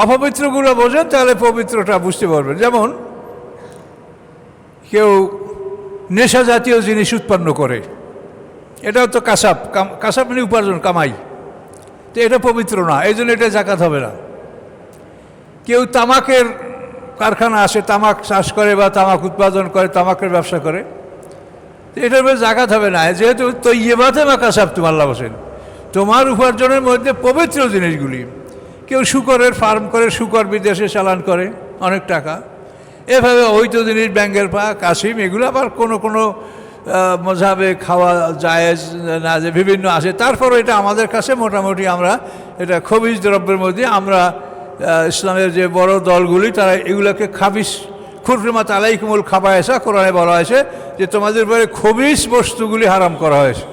অপবিত্রগুলো বোঝেন তাহলে পবিত্রটা বুঝতে পারবেন। যেমন কেউ নেশা জাতীয় জিনিস উৎপন্ন করে, এটাও তো কাসাব, কাসাব মানে উপার্জন, কামাই, তো এটা পবিত্র না, এই জন্য এটা জাকাত হবে না। কেউ তামাকের কারখানা আসে, তামাক চাষ করে বা তামাক উৎপাদন করে, তামাকের ব্যবসা করে, তো এটার উপরে জাকাত হবে না, যেহেতু তৈয়বাতে মা কাসাব তুমি আল্লাহ বলেন তোমার উপার্জনের মধ্যে পবিত্র জিনিসগুলি। কেউ শূকরের ফার্ম করে, শূকর বিদেশে চালান করে অনেক টাকা, এভাবে অবৈধ জিনিস, ব্যাঙ্গের পা, কাসিম, এগুলো আবার কোনো কোনো মজাবে খাওয়া জায়েজ না, যে বিভিন্ন আসে। তারপরও এটা আমাদের কাছে মোটামুটি আমরা এটা খবিজ দ্রব্যের মধ্যে আমরা ইসলামের যে বড় দলগুলি তারা এগুলোকে খাবিজ, খুররিমাত আলাইকুমুল খাবায়েসা, কোরআনে বলা হয়েছে যে তোমাদের উপরে খবিজ বস্তুগুলি হারাম করা হয়েছে।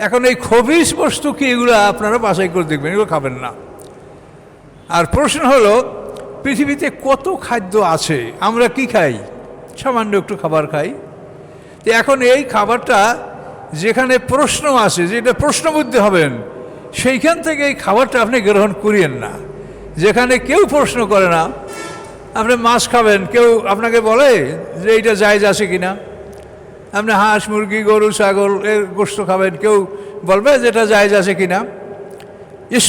এখন এই খবিজ বস্তু কি, এগুলো আপনারা বাছাই করে দেখবেন, এগুলো খাবেন না। আর প্রশ্ন হলো পৃথিবীতে কত খাদ্য আছে, আমরা কি খাই? সামান্য একটু খাবার খাই। তো এখন এই খাবারটা যেখানে প্রশ্ন আছে, যেটা প্রশ্নবুদ্ধি হবেন, সেইখান থেকে এই খাবারটা আপনি গ্রহণ করিয়েন না। যেখানে কেউ প্রশ্ন করে না, আপনি মাছ খাবেন, কেউ আপনাকে বলে যে এইটা জায়েজ আছে কিনা। আপনি হাঁস, মুরগি, গরু, ছাগল এর গোশত খাবেন, কেউ বলবে যে এটা জায়েজ আছে কিনা।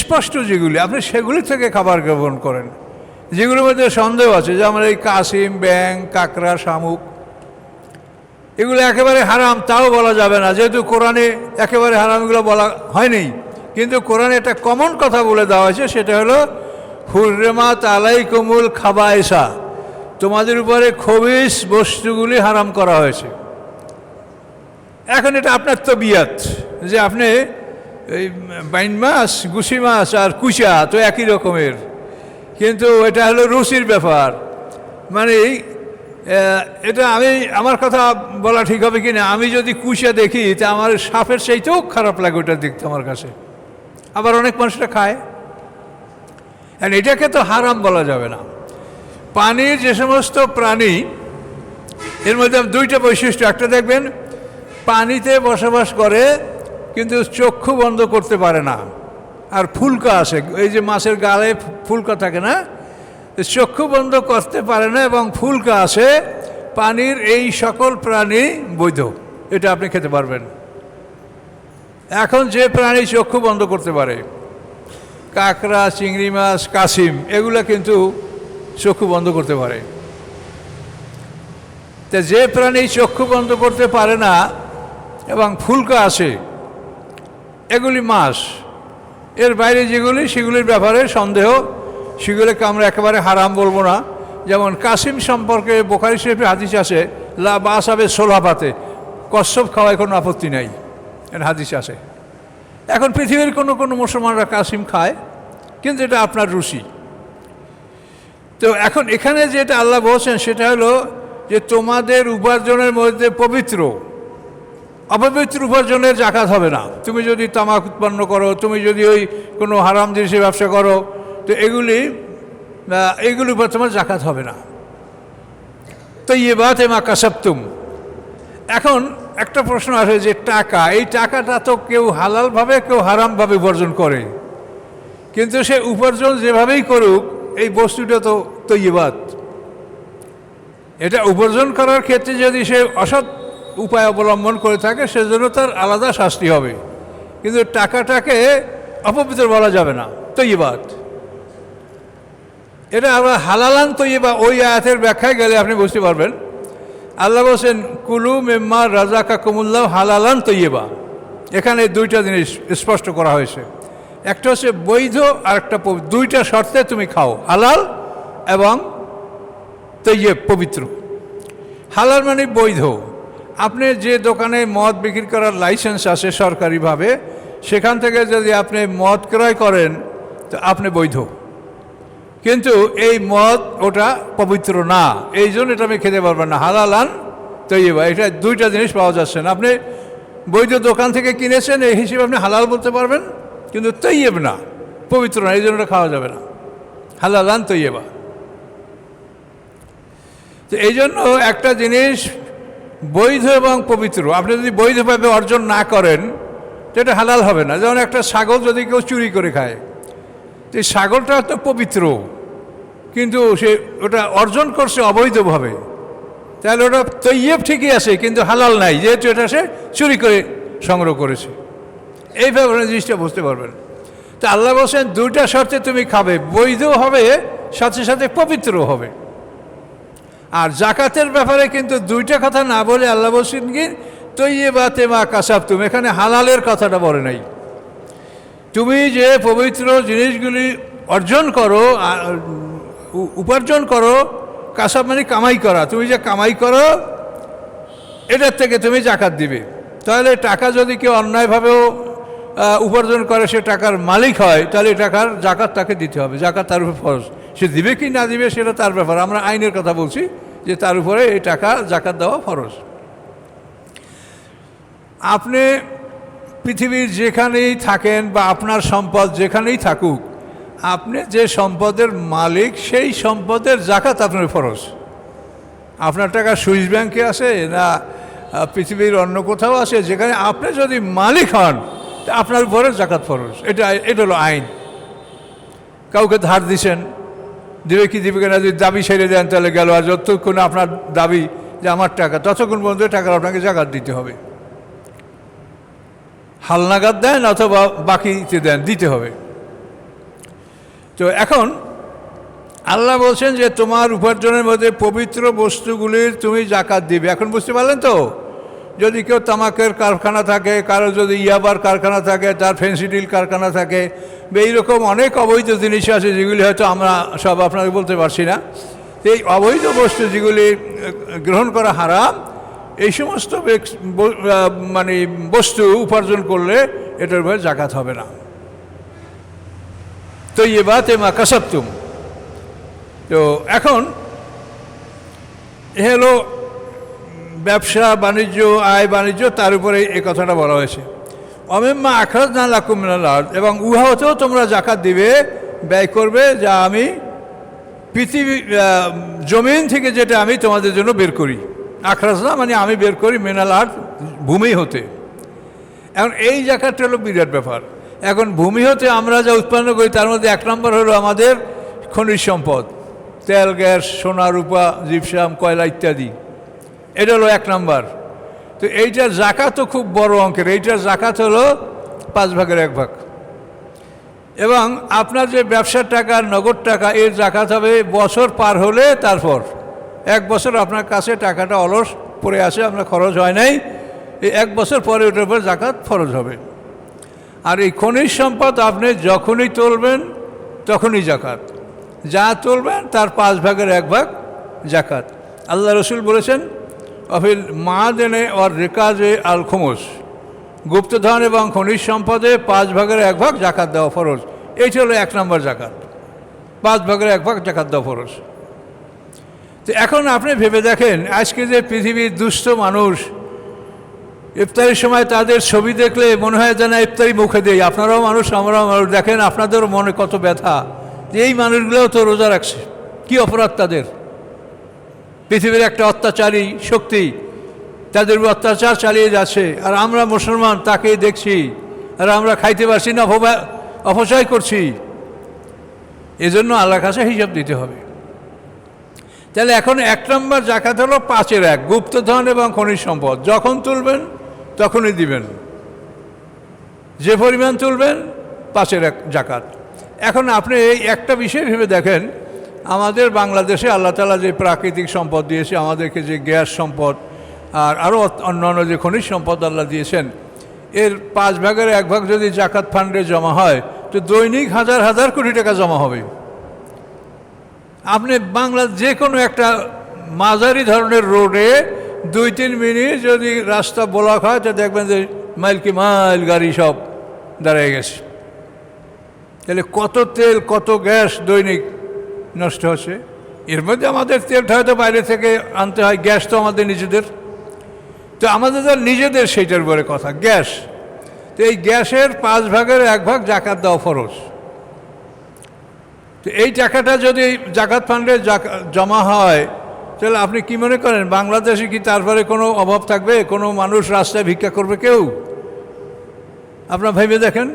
স্পষ্ট যেগুলি আপনি সেগুলি থেকে খাবার গ্রহণ করেন। যেগুলোর মধ্যে সন্দেহ আছে, যেমন এই কাসিম, ব্যাং, কাঁকড়া, শামুক, এগুলো একেবারে হারাম তাও বলা যাবে না, যেহেতু কোরআনে একেবারে হারাম এগুলো বলা হয়নি। কিন্তু কোরআনে একটা কমন কথা বলে দেওয়া হয়েছে, সেটা হলো হুররিমাত আলাইকুমুল খাবায়েসা, তোমাদের উপরে খবিস বস্তুগুলি হারাম করা হয়েছে। এখন এটা আপনার তবিয়ত, যে আপনি এই বাইন মাছ, গুছি মাছ আর কুচা তো একই রকমের, কিন্তু এটা হলো রুচির ব্যাপার। মানে এটা আমার কথা বলা ঠিক হবে কি না, আমি যদি কুচা দেখি তা আমার সাপের চাইতেও খারাপ লাগে ওটা দেখতে আমার কাছে। আবার অনেক মানুষটা খায়, এটাকে তো হারাম বলা যাবে না। পানির যে সমস্ত প্রাণী, এর মধ্যে দুইটা বৈশিষ্ট্য, একটা দেখবেন পানিতে বসবাস করে কিন্তু চক্ষু বন্ধ করতে পারে না, আর ফুলকা আসে, এই যে মাছের গালে ফুলকা থাকে না, চক্ষু বন্ধ করতে পারে না এবং ফুলকা আসে। পানির এই সকল প্রাণী বৈধ, এটা আপনি খেতে পারবেন। এখন যে প্রাণী চক্ষু বন্ধ করতে পারে, কাঁকড়া, চিংড়ি মাছ, কাসিম, এগুলো কিন্তু চক্ষু বন্ধ করতে পারে। তা যে প্রাণী চক্ষু বন্ধ করতে পারে না এবং ফুলকা আসে, এগুলি মাছ। এর বাইরে যেগুলি, সেগুলির ব্যাপারে সন্দেহ, সেগুলোকে আমরা একেবারে হারাম বলবো না। যেমন কাসিম সম্পর্কে বুখারী শরীফে হাদিস আছে, লা বাস আবে সোলাপাতে, কচ্ছপ খাওয়ায় কোনো আপত্তি নাই, এর হাদিস আছে। এখন পৃথিবীর কোনো কোনো মুসলমানরা কাসিম খায়, কিন্তু এটা আপনার রুচি। তো এখন এখানে যেটা আল্লাহ বলছেন সেটা হলো যে তোমাদের উপার্জনের মধ্যে পবিত্র, অপবিত্র উপার্জনের জাকাত হবে না। তুমি যদি তামাক উৎপন্ন করো, তুমি যদি ওই কোনো হারাম জিনিসের ব্যবসা করো, তো এগুলির উপর তোমার জাকাত হবে না। তো ইয়েবাতে মা কাসাবতুম। এখন একটা প্রশ্ন আসে যে টাকা, এই টাকাটা তো কেউ হালালভাবে, কেউ হারামভাবে উপার্জন করে, কিন্তু সে উপার্জন যেভাবেই করুক, এই বস্তুটা তো তৈয়বাত। এটা উপার্জন করার ক্ষেত্রে যদি সে অসৎ উপায় অবলম্বন করে থাকে, সেজন্য তার আলাদা শাস্তি হবে, কিন্তু টাকাটাকে অপবিত্র বলা যাবে না, তৈয়বাত। এটা আবার হালালান তৈয়বা, ওই আয়াতের ব্যাখ্যায় গেলে আপনি বুঝতে পারবেন। আল্লাহ বলছেন কুলু মিম্মা রাযাকাকুমুল্লাহু হালালান তৈয়বা। এখানে দুইটা জিনিস স্পষ্ট করা হয়েছে, একটা হচ্ছে বৈধ আর একটা দুইটা শর্তে তুমি খাও, হালাল এবং তৈয়ব, পবিত্র। হালাল মানে বৈধ, আপনি যে দোকানে মদ বিক্রি করার লাইসেন্স আছে সরকারিভাবে, সেখান থেকে যদি আপনি মদ ক্রয় করেন তো আপনি বৈধ, কিন্তু এই মদ ওটা পবিত্র না, এই জন্য এটা আপনি খেতে পারবেন না। হালালান তৈয়বা, এটা দুইটা জিনিস পাওয়া যাচ্ছে না। আপনি বৈধ দোকান থেকে কিনেছেন, এই হিসেবে আপনি হালাল বলতে পারবেন, কিন্তু তৈয়ব না, পবিত্র না, এই জন্য এটা খাওয়া যাবে না। হালালান তৈয়বা। তো এই জন্য একটা জিনিস বৈধ এবং পবিত্র, আপনি যদি বৈধভাবে অর্জন না করেন তো এটা হালাল হবে না। যেমন একটা ছাগল যদি কেউ চুরি করে খায়, তো এই ছাগলটা তো পবিত্র, কিন্তু সে ওটা অর্জন করছে অবৈধভাবে, তাহলে ওটা তৈয়ব ঠিকই আছে কিন্তু হালাল নাই, যেহেতু এটা সে চুরি করে সংগ্রহ করেছে। এইভাবে জিনিসটা বুঝতে পারবেন। তো আল্লাহ বলছেন দুইটা শর্তে তুমি খাবে, বৈধ হবে সাথে সাথে পবিত্র হবে। আর জাকাতের ব্যাপারে কিন্তু দুইটা কথা না বলে আল্লাহ বলছেন কি তৈয়বাতে মা কাসাবতুম, এখানে হালালের কথাটা বলে নাই। তুমি যে পবিত্র জিনিসগুলি অর্জন করো, উপার্জন করো, কাসাব মানে কামাই করা, তুমি যে কামাই করো এটার থেকে তুমি জাকাত দিবে। তাহলে টাকা যদি কেউ অন্যায়ভাবেও উপার্জন করে, সে টাকার মালিক হয়, তাহলে টাকার জাকাত তাকে দিতে হবে, জাকাত তার উপর ফরজ। সে দিবে কি না দিবে সেটা তার ব্যাপার, আমরা আইনের কথা বলছি যে তার উপরে এই টাকা জাকাত দেওয়া ফরজ। আপনি পৃথিবীর যেখানেই থাকেন বা আপনার সম্পদ যেখানেই থাকুক, আপনি যে সম্পদের মালিক সেই সম্পদের জাকাত আপনার ফরজ। আপনার টাকা সুইস ব্যাংকে আছে না পৃথিবীর অন্য কোথাও আছে, যেখানে আপনি যদি মালিক হন আপনার উপরে জাকাত ফরজ। এটা হলো আইন। কাউকে ধার দিছেন, দিবে কি দিবে কিনা, যদি দাবি সেরে দেন তাহলে গেল, আর যতক্ষণ আপনার দাবি যে আমার টাকা, ততক্ষণ পর্যন্ত টাকা আপনাকে জাকাত দিতে হবে। হালনাগাদ দেন অথবা বাকিতে দেন, দিতে হবে। তো এখন আল্লাহ বলছেন যে তোমার উপার্জনের মধ্যে পবিত্র বস্তুগুলির তুমি জাকাত দিবে। এখন বুঝতে পারলেন তো, যদি কেউ তামাকের কারখানা থাকে, কারো যদি ইয়াবার কারখানা থাকে, তার ফেন্সিডিল কারখানা থাকে, বা এইরকম অনেক অবৈধ জিনিস আছে যেগুলি হয়তো আমরা সব আপনাকে বলতে পারছি না। এই অবৈধ বস্তু যেগুলি গ্রহণ করা হারাম, এই সমস্ত মানে বস্তু উপার্জন করলে এটার উপরে জাকাত হবে না। তো তৈয়বাতে মা কাসাবতুম। তো এখন এ হলো ব্যবসা বাণিজ্য, আয় বাণিজ্য, তার উপরে এই কথাটা বলা হয়েছে। অমিম্মা আখরাজনা লাকুম মিনাল আরদ, এবং উহাতেও তোমরা জাকাত দিবে, ব্যয় করবে, যা আমি পৃথিবী জমিন থেকে যেটা আমি তোমাদের জন্য বের করি। আখরাজনা মানে আমি বের করি, মিনাল আরদ ভূমি হতে। এখন এই জাকাতটা হলো বিরাট ব্যাপার। এখন ভূমি হতে আমরা যা উৎপন্ন করি তার মধ্যে এক নম্বর হলো আমাদের খনিজ সম্পদ, তেল, গ্যাস, সোনা, রূপা, জিপসাম, কয়লা ইত্যাদি। এটা হলো এক নম্বর। তো এইটার জাকাতও খুব বড় অঙ্কের। এইটার জাকাত হলো 5/1 এবং আপনার যে ব্যবসার টাকা, নগদ টাকা, এর জাকাত হবে বছর পার হলে। তারপর 1 বছর আপনার কাছে টাকাটা অলস পড়ে আছে, আপনার খরচ হয় নাই, এই 1 বছর পরে ওটার উপর জাকাত ফরজ হবে। আর এই খনিজ সম্পদ আপনি যখনই তুলবেন তখনই জাকাত, যা তুলবেন তার 5/1 জাকাত। আল্লাহ রসুল বলেছেন অফিল মাদেনে ওর রেকাজে আল খুমুস, গুপ্তধন এবং খনিজ সম্পদে 5/1 জাকাত দেওয়া ফরজ। এইটা হলো 1 নম্বর জাকাত, 5/1 জাকাত দেওয়া ফরজ। তো এখন আপনি ভেবে দেখেন, আজকে যে পৃথিবীর দুস্থ মানুষ, ইফতারির সময় তাদের ছবি দেখলে মনে হয় যেন ইফতারি মুখে দেয়। আপনারাও মানুষ, আমরাও মানুষ, দেখেন আপনাদেরও মনে কত ব্যথা যে এই মানুষগুলোও তো রোজা রাখছে, কি অপরাধ তাদের। পৃথিবীর একটা অত্যাচারী শক্তি তাদের অত্যাচার চালিয়ে যাচ্ছে, আর আমরা মুসলমান তাকেই দেখছি, আর আমরা খাইতে পারছি না, অপচয় করছি। এজন্য আল্লাহর কাছে হিসাব দিতে হবে। তাহলে এখন 1 নম্বর জাকাত হলো 5/1, গুপ্তধন এবং খনিজ সম্পদ। যখন তুলবেন তখনই দিবেন, যে পরিমাণ তুলবেন 5/1 জাকাত। এখন আপনি এই একটা বিষয় ভেবে দেখেন, আমাদের বাংলাদেশে আল্লাহ তাআলা যে প্রাকৃতিক সম্পদ দিয়েছে আমাদেরকে, যে গ্যাস সম্পদ আর আরও অন্যান্য যে খনিজ সম্পদ আল্লাহ দিয়েছেন, এর 5/1 যদি জাকাত ফান্ডে জমা হয় তো দৈনিক হাজার হাজার কোটি টাকা জমা হবে। আপনি বাংলার যে কোনো একটা মাঝারি ধরনের রোডে 2-3 মিনিট যদি রাস্তা ব্লক হয় তো দেখবেন যে মাইল কি মাইল গাড়ি সব দাঁড়িয়ে গেছে। তাহলে কত তেল, কত গ্যাস দৈনিক নষ্ট হচ্ছে। এর মধ্যে আমাদের তেলটা হয়তো বাইরে থেকে আনতে হয়, গ্যাস তো আমাদের নিজেদের। তো আমাদের নিজেদের সেইটার উপরে কথা, গ্যাস। তো এই গ্যাসের 5/1 জাকাত দেওয়া ফরজ। তো এই টাকাটা যদি জাকাত ফান্ডে জমা হয় তাহলে আপনি কি মনে করেন বাংলাদেশে কি তারপরে কোনো অভাব থাকবে? কোনো মানুষ রাস্তায় ভিক্ষা করবে কেউ? আপনারা ভেবে দেখেন,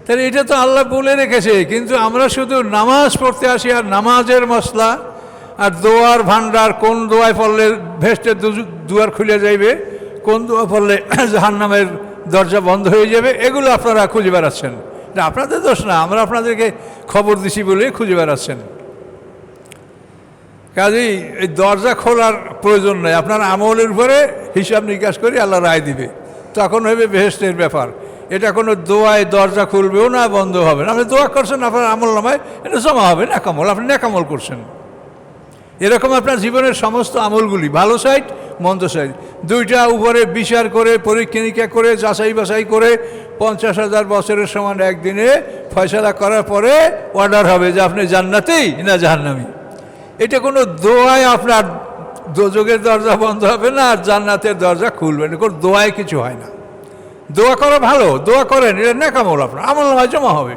তাহলে এটা তো আল্লাহ বলে রেখেছে, কিন্তু আমরা শুধু নামাজ পড়তে আসি আর নামাজের মশলা আর দোয়ার ভান্ডার, কোন দোয়ায় পড়লে ভেস্টের দুয়ার খুলে যাইবে, কোন দোয়া পড়লে জাহান্নামের দরজা বন্ধ হয়ে যাবে, এগুলো আপনারা খুঁজে বেড়াচ্ছেন। এটা আপনাদের দোষ না, আমরা আপনাদেরকে খবর দিছি বলে খুঁজে বেড়াচ্ছেন। কাজেই এই দরজা খোলার প্রয়োজন নেই, আপনার আমলের উপরে হিসাব নিকাশ করে আল্লাহ রায় দিবে, তখন হবে বেহেশতের ব্যাপার। এটা কোনো দোয়ায় দরজা খুলবেও না, বন্ধ হবে না। আপনি দোয়া করছেন, আপনার আমল নামায় এটা জমা হবে ন্যাকামল, আপনি ন্যাকামল করছেন। এরকম আপনার জীবনের সমস্ত আমলগুলি, ভালো সাইড মন্দ সাইড, দুইটা উপরে বিচার করে, পরীক্ষা নিরীক্ষা করে, যাচাই বাছাই করে 50,000 বছরের সমান একদিনে ফয়সালা করার পরে অর্ডার হবে যে আপনি জান্নাতেই না জাহান্নামী। এটা কোনো দোয়ায় আপনার দোজখের দরজা বন্ধ হবে না আর জান্নাতের দরজা খুলবে না, কোনো দোয়ায় কিছু হয় না। দোয়া করা ভালো, দোয়া করেন, এটা নেক আমল, আপনার আমল নামায় জমা হবে।